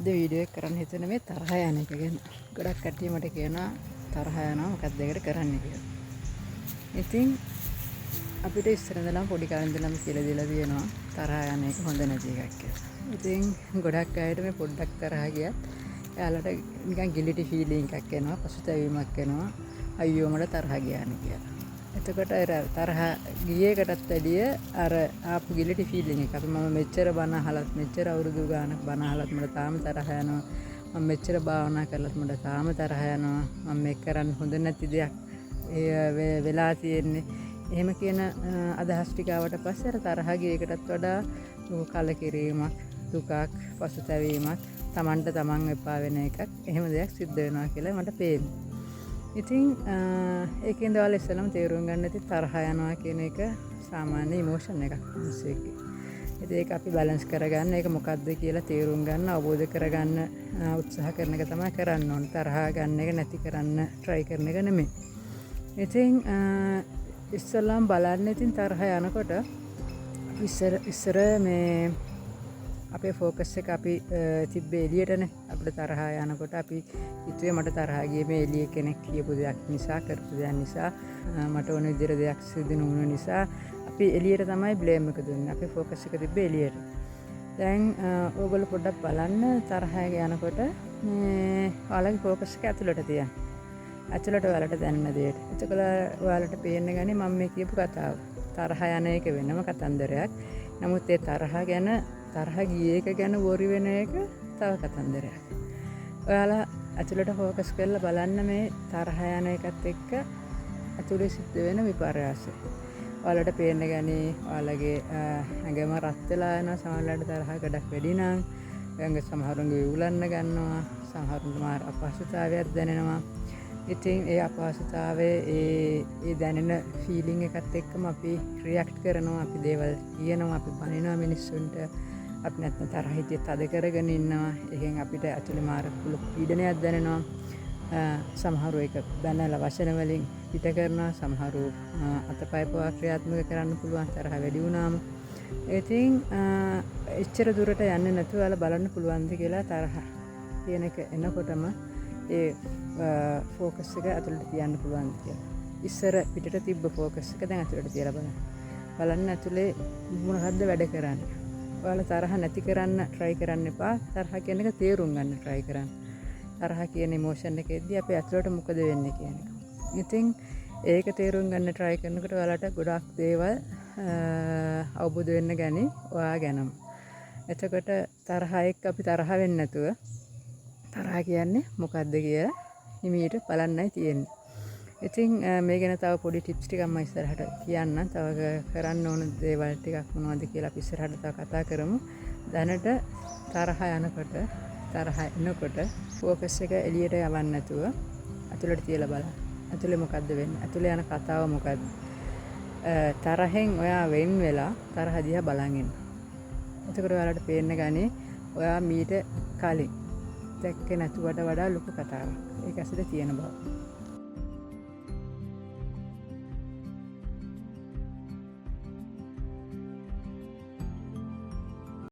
අද වීඩියෝ එක කරන්න හිතුනේ මේ තරහ යන එක ගැන. ගොඩක් කට්ටිය මට කියනවා තරහ යනවා මොකක්ද ඒකට කරන්න කියලා. ඉතින් අපිට ඉස්සර ඉඳලම පොඩි කාලේ ඉඳලම කියලා දීලා තියෙනවා තරහ යන එක හොඳ නැති එකක් කියලා. ඉතින් ගොඩක් අයට මේ පොඩ්ඩක් තරහ ගියත් එයාලට නිකන් ගිලිටි ෆීලිං එකක් එනවා, පසුතැවීමක් එනවා. අයියෝ මට තරහ ගියානේ කියලා. එතකොට අර තරහ ගියේකටත් වැඩිය අර ආපු ගිලිටි ෆීලිං එක. අපි මම මෙච්චර බණ අහලත් මෙච්චර අවුරුදු ගානක් බණ අහලත් මට තාම තරහ යනවා. මම මෙච්චර භාවනා කරලත් මට තාම තරහ යනවා. මම මේක කරන්න හොඳ නැති දෙයක් වෙලා තියෙන්නේ. එහෙම කියන අදහස් ටික ආවට පස්සේ අර තරහ ගියේකටත් වඩා කලකිරීමක්, දුකක්, පසුතැවීමක්, Tamanට Taman එපා වෙන එකක් එහෙම දෙයක් සිද්ධ වෙනවා කියලා මට පේනවා. ඉතින් ඒකෙන්ද ඔයාලා ඉස්සෙල්ලාම තේරුම් ගන්න ඇති තරහ යනවා කියන එක සාමාන්‍ය ඉමෝෂන් එකක් මිනිස්සෙක්ගේ. ඉතින් ඒක අපි බැලන්ස් කරගන්න, ඒක මොකක්ද කියලා තේරුම් ගන්න, අවබෝධ කරගන්න උත්සාහ කරන එක තමයි කරන්න ඕනේ. තරහ ගන්න එක නැති කරන්න try කරන එක නෙමෙයි. ඉතින් ඉස්සෙල්ලාම බලන්න ඉතින් තරහ යනකොට ඉස්සර මේ අපේ ෆෝකස් එක අපි තිබ්බේ එළියටනේ. අපිට තරහ යනකොට අපි හිතුවේ මට තරහ ගියේ මේ එළිය කෙනෙක් කියපු දෙයක් නිසා, කරපු දෙයක් නිසා, මට ඕන විදිහට දෙයක් සිදු නොවුන නිසා අපි එළියට තමයි බ්ලේම් එක දුන්නේ. අපේ ෆෝකස් එක තිබ්බේ එළියට. දැන් ඕගොල්ලෝ පොඩ්ඩක් බලන්න තරහ යනකොට මේ ඔයාලගේ ෆෝකස් එක ඇතුළට තියන්න. ඇතුළට ඔයාලට දැනෙන දෙයට. එතකොට ඔයාලට පේන්න ගන්නේ මම මේ කියපු කතාව. තරහ යන එක වෙනම කතන්දරයක්. නමුත් ඒ තරහ ගියේ එක ගැන වොරි වෙන එක තව කතන්දරයක්. ඔයාලා ඇතුළට ෆෝකස් කරලා බලන්න මේ තරහ යන එකත් එක්ක ඇතුළේ සිද්ධ වෙන විපර්යාසය. ඔයාලට පේන්න ගන්නේ ඔයාලගේ ඇඟම රත් වෙලා යනවා. සමහරවිට තරහ ගොඩක් වැඩි නම් ඇඟ සමහරුන්ගේ උලන්න ගන්නවා. සමහරුන්ට මාර අපහසුතාවයක් දැනෙනවා. ඉතින් ඒ අපහසුතාවයේ ඒ දැනෙන ෆීලිං එකත් එක්කම අපි රියැක්ට් කරනවා. අපි දේවල් කියනවා, අපි බනිනවා මිනිස්සුන්ට. අපි නැත්නම් තරහ හිතේ තද කරගෙන ඉන්නවා. ඒකෙන් අපිට ඇතුලේ මාර කුළු පීඩනයක් දැනෙනවා. සමහරව ඒක බැනලා වචන වලින් පිට කරනවා. සමහරව අතපය පවා ක්‍රියාත්මක කරන්න පුළුවන් තරහ වැඩි වුණාම. ඉතින් එච්චර දුරට යන්නේ නැතුව ඔයාලා බලන්න පුළුවන්ද කියලා තරහ කියන එක එනකොටම ඒ ෆෝකස් එක ඇතුළට තියන්න පුළුවන් කියලා. ඉස්සර පිටට තිබ්බ ෆෝකස් එක දැන් ඇතුළට තියලා බලන්න. බලන්න ඇතුලේ මොනවද වැඩ කරන්නේ. ඔයාලා තරහ නැති කරන්න try කරන්න එපා. තරහ කියන එක තේරුම් ගන්න try කරන්න. තරහ කියන ඉමෝෂන් එකෙද්දී අපි ඇතුළට මොකද වෙන්නේ කියන එක. ඉතින් ඒක තේරුම් ගන්න try කරනකොට ඔයාලට ගොඩක් දේවල් අවබෝධ වෙන්න ගනි ඔයා ගැනම. එතකොට තරහ එක්ක අපි තරහ වෙන්නේ නැතුව තරහ කියන්නේ මොකක්ද කියලා හිමීට බලන්නයි තියෙන්නේ. ඉතින් මේ ගැන තව පොඩි ටිප්ස් ටිකක් මම ඉස්සරහට කියන්නම්. තව කරන්න ඕන දේවල් ටිකක් මොනවද කියලා අපි ඉස්සරහට තව කතා කරමු. දැනට තරහ එනකොට ફોකස් එක එළියට යවන්න නැතුව ඇතුළට තියලා බලන්න. ඇතුළේ මොකද්ද වෙන්නේ? ඇතුළේ යන කතාව මොකද්ද? තරහෙන් ඔයා වෙන් වෙලා තරහ දිහා බලන් ඉන්න. එතකොට ඔයාලට පේන්න ගන්නේ ඔයා මීට කලින් දැක්කේ නැතුවට වඩා ලොකු කතාවක්. ඒක ඇතුළේ තියෙන බව.